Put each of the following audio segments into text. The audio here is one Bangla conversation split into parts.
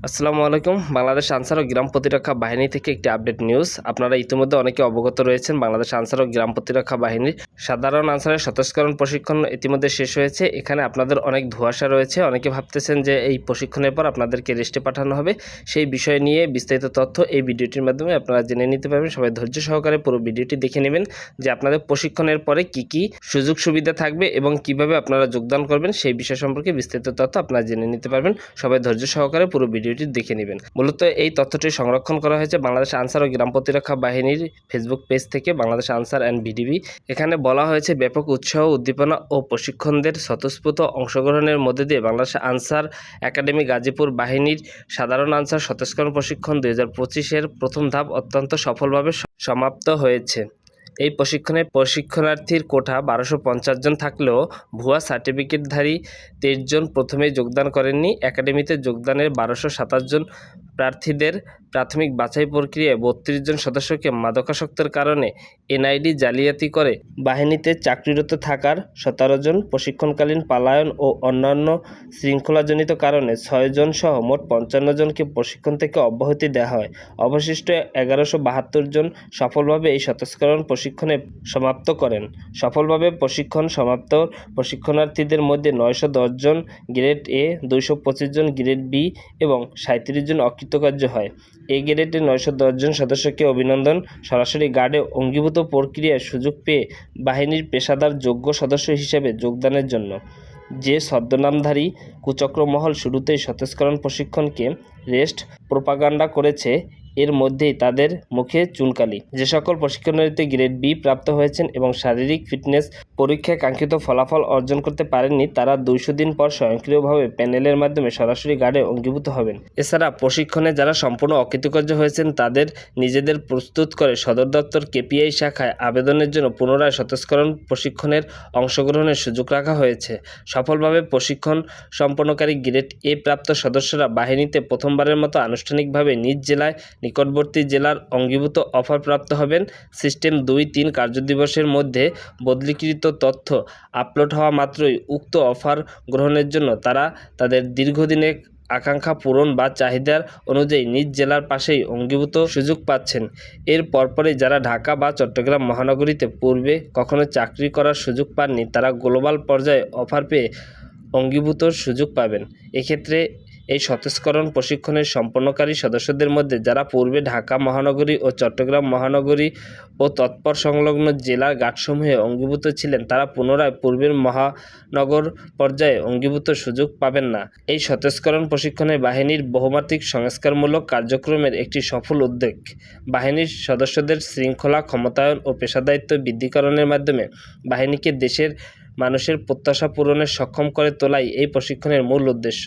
আসসালামু আলাইকুম। বাংলাদেশ আনসার ও গ্রাম প্রতিরক্ষা বাহিনী থেকে একটি আপডেট নিউজ। আপনারা ইতিমধ্যে অনেকে অবগত রয়েছেন বাংলাদেশ আনসার ও গ্রাম প্রতিরক্ষা বাহিনীর সাধারণ আনসারের সতস্করণ প্রশিক্ষণ ইতিমধ্যে শেষ হয়েছে। এখানে আপনাদের অনেক ধোঁয়াশা রয়েছে। অনেকে ভাবতেছেন যে এই প্রশিক্ষণের পর আপনাদেরকে রেস্টে পাঠানো হবে। সেই বিষয় নিয়ে বিস্তারিত তথ্য এই ভিডিওটির মাধ্যমে আপনারা জেনে নিতে পারবেন। সবাই ধৈর্য সহকারে পুরো ভিডিওটি দেখে নেবেন যে আপনাদের প্রশিক্ষণের পরে কি কি সুযোগ সুবিধা থাকবে এবং কিভাবে আপনারা যোগদান করবেন সেই বিষয় সম্পর্কে বিস্তারিত তথ্য আপনারা জেনে নিতে পারবেন। সবাই ধৈর্য সহকারে পুরো ভিডিওটি দেখে নেবেন। মূলত এই তথ্যটি সংরক্ষণ করা হয়েছে বাংলাদেশ আনসার ও গ্রাম প্রতিরক্ষা বাহিনীর ফেসবুক পেজ থেকে, বাংলাদেশ আনসার অ্যান্ড ভিডিবি। এখানে বলা হয়েছে ব্যাপক উৎসাহ, উদ্দীপনা ও প্রশিক্ষণদের স্বতঃস্ফূর্ত অংশগ্রহণের মধ্যে দিয়ে বাংলাদেশ আনসার একাডেমি গাজীপুর বাহিনীর সাধারণ আনসার সতস্করণ প্রশিক্ষণ 2025-এর প্রথম ধাপ অত্যন্ত সফলভাবে সমাপ্ত হয়েছে। এই প্রশিক্ষণে প্রশিক্ষণার্থীর কোটা 1250 জন থাকলেও ভুয়া সার্টিফিকেটধারী 23 জন প্রথমেই যোগদান করেননি। একাডেমিতে যোগদানের 1227 জন প্রার্থীদের প্রাথমিক বাছাই প্রক্রিয়ায় 32 জন সদস্যকে মাদকাসক্তের কারণে এনআইডি জালিয়াতি করে বাহিনীতে চাকরিরত থাকার 17 জন, প্রশিক্ষণকালীন পালায়ন ও অন্যান্য শৃঙ্খলাজনিত কারণে 6 জন সহ মোট 55 জনকে প্রশিক্ষণ থেকে অব্যাহতি দেওয়া হয়। অবশিষ্ট 1172 জন সফলভাবে এই সতস্করণ প্রশিক্ষণে সমাপ্ত করেন। সফলভাবে প্রশিক্ষণ সমাপ্ত প্রশিক্ষণার্থীদের মধ্যে 910 জন গ্রেড এ, 225 জন গ্রেড বি এবং 37 জন অকৃতকার্য হয়। এ গ্রেডের 910 জন সদস্যকে অভিনন্দন। সরাসরি গার্ডে অঙ্গীভূত প্রক্রিয়ায় সুযোগ পেয়ে বাহিনীর পেশাদার যোগ্য সদস্য হিসেবে যোগদানের জন্য যে ছদ্মনামধারী কুচক্র মহল শুরুতেই সতস্করণ প্রশিক্ষণকে রেস্ট প্রোপাগান্ডা করেছে, এর মধ্যেই তাদের মুখে চুনকালি। যে সকল প্রশিক্ষণার্থী গ্রেড বি প্রাপ্ত হয়েছেন এবং শারীরিক ফিটনেস পরীক্ষায় কাঙ্ক্ষিত ফলাফল অর্জন করতে পারেননি, তারা 200 দিন পর স্বয়ংক্রিয়ভাবে প্যানেলের মাধ্যমে সরাসরি গার্ডে অঙ্গীভূত হবেন। এছাড়া প্রশিক্ষণে যারা সম্পূর্ণ অকৃতকার্য হয়েছেন তাদের নিজেদের প্রস্তুত করে সদর দপ্তর কেপিআই শাখায় আবেদনের জন্য পুনরায় সতস্করণ প্রশিক্ষণের অংশগ্রহণের সুযোগ রাখা হয়েছে। সফলভাবে প্রশিক্ষণ সম্পন্নকারী গ্রেড এ প্রাপ্ত সদস্যরা বাহিনীতে প্রথমবারের মতো আনুষ্ঠানিকভাবে নিজ জেলায় নিকটবর্তী জেলার অঙ্গীভূত অফার প্রাপ্ত হবেন। সিস্টেম 2-3 কার্যদিবসের মধ্যে বদলিকৃত তথ্য আপলোড হওয়া মাত্রই উক্ত অফার গ্রহণের জন্য তারা তাদের দীর্ঘদিনের আকাঙ্ক্ষা পূরণ বা চাহিদার অনুযায়ী নিজ জেলার পাশেই অঙ্গীভূত সুযোগ পাচ্ছেন। এর পরপরই যারা ঢাকা বা চট্টগ্রাম মহানগরীতে পূর্বে কখনো চাকরি করার সুযোগ পাননি, তারা গ্লোবাল পর্যায়ে অফার পেয়ে অঙ্গীভূত সুযোগ পাবেন। এক্ষেত্রে এই সতস্করণ প্রশিক্ষণের সম্পন্নকারী সদস্যদের মধ্যে যারা পূর্বে ঢাকা মহানগরী ও চট্টগ্রাম মহানগরী ও তৎপর সংলগ্ন জেলার গার্ডসমূহে অঙ্গীভূত ছিলেন, তারা পুনরায় পূর্বের মহানগর পর্যায়ে অঙ্গীভূত সুযোগ পাবেন না। এই সতস্করণ প্রশিক্ষণে বাহিনীর বহুমাত্রিক সংস্কারমূলক কার্যক্রমের একটি সফল উদ্যোগ। বাহিনীর সদস্যদের শৃঙ্খলা, ক্ষমতায়ন ও পেশাদারিত্ব বৃদ্ধিকরণের মাধ্যমে বাহিনীকে দেশের মানুষের প্রত্যাশা পূরণে সক্ষম করে তোলাই এই প্রশিক্ষণের মূল উদ্দেশ্য।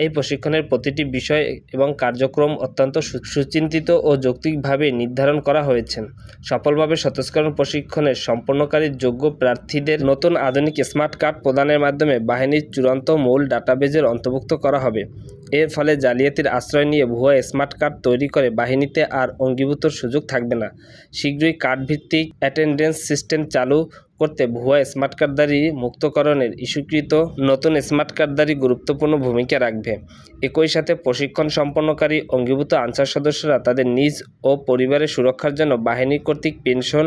এই প্রশিক্ষণের প্রতিটি বিষয় এবং কার্যক্রম অত্যন্ত সুচিন্তিত ও যৌক্তিকভাবে নির্ধারণ করা হয়েছে। সফলভাবে সতস্করণ প্রশিক্ষণের সম্পন্নকারী যোগ্য প্রার্থীদের নতুন আধুনিক স্মার্ট কার্ড প্রদানের মাধ্যমে বাহিনীর চূড়ান্ত মূল ডাটাবেজের অন্তর্ভুক্ত করা হবে। এর ফলে জালিয়াতির আশ্রয় নিয়ে ভুয়া স্মার্ট কার্ড তৈরি করে বাহিনীতে আর অঙ্গীভূতর সুযোগ থাকবে না। শীঘ্রই কার্ডভিত্তিক অ্যাটেন্ডেন্স সিস্টেম চালু করতে ভুয়া স্মার্ট কার্ডধারী মুক্তকরণের ইস্যুকৃত নতুন স্মার্ট কার্ডধারী গুরুত্বপূর্ণ ভূমিকা রাখবে। একই সাথে প্রশিক্ষণ সম্পন্নকারী অঙ্গীভূত আনসার সদস্যরা তাদের নিজ ও পরিবারের সুরক্ষার জন্য বাহিনী কর্তৃক পেনশন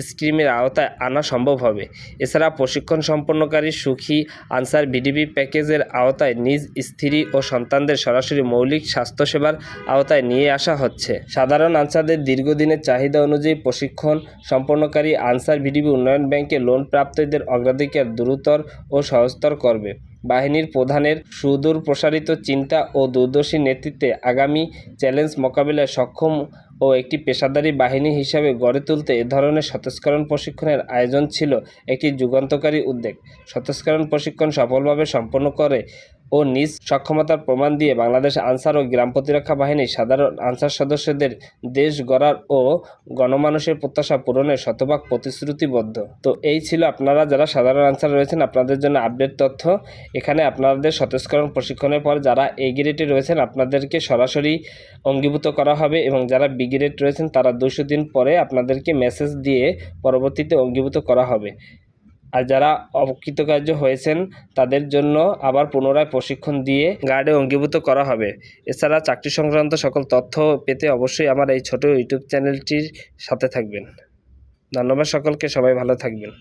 স্কিমের আওতায় আনা সম্ভব হবে। এছাড়া প্রশিক্ষণ সম্পন্নকারী সুখী আনসার ভিডিপি প্যাকেজের আওতায় নিজ স্ত্রী ও সন্তানদের সরাসরি মৌলিক স্বাস্থ্যসেবার আওতায় নিয়ে আসা হচ্ছে। সাধারণ আনসারদের দীর্ঘদিনের চাহিদা অনুযায়ী প্রশিক্ষণ সম্পন্নকারী আনসার ভিডিপি উন্নয়ন ব্যাংকে লোন প্রাপ্তদের অগ্রাধিকার দ্রুততর ও সহজতর করবে। বাহিনীর প্রধানের সুদূর প্রসারিত চিন্তা ও দূরদর্শী নেতৃত্বে আগামী চ্যালেঞ্জ মোকাবিলায় সক্ষম ও একটি পেশাদারী বাহিনী হিসাবে গড়ে তুলতে এ ধরনের সতস্করণ প্রশিক্ষণের আয়োজন ছিল একটি যুগান্তকারী উদ্যোগ। সতস্করণ প্রশিক্ষণ সফলভাবে সম্পন্ন করে ও নিজ সক্ষমতার প্রমাণ দিয়ে বাংলাদেশ আনসার ও গ্রাম প্রতিরক্ষা বাহিনীর সাধারণ আনসার সদস্যদের দেশ গড়ার ও গণমানুষের প্রত্যাশা পূরণের শতভাগ প্রতিশ্রুতিবদ্ধ। তো এই ছিল আপনারা যারা সাধারণ আনসার রয়েছেন আপনাদের জন্য আপডেট তথ্য। এখানে আপনাদের সতস্করণ প্রশিক্ষণের পর যারা এ গ্রেডে রয়েছেন আপনাদেরকে সরাসরি অঙ্গীভূত করা হবে এবং যারা বি গ্রেড রয়েছেন তারা 200 দিন পরে আপনাদেরকে মেসেজ দিয়ে পরবর্তীতে অঙ্গীভূত করা হবে। আর যারা অকৃতকার্য হয়েছেন তাদের জন্য আবার পুনরায় প্রশিক্ষণ দিয়ে গার্ডে অঙ্গীভূত করা হবে। এছাড়া চাকরি সংক্রান্ত সকল তথ্য পেতে অবশ্যই আমার এই ছোট ইউটিউব চ্যানেলটির সাথে থাকবেন। ধন্যবাদ সকলকে, সবাই ভালো থাকবেন।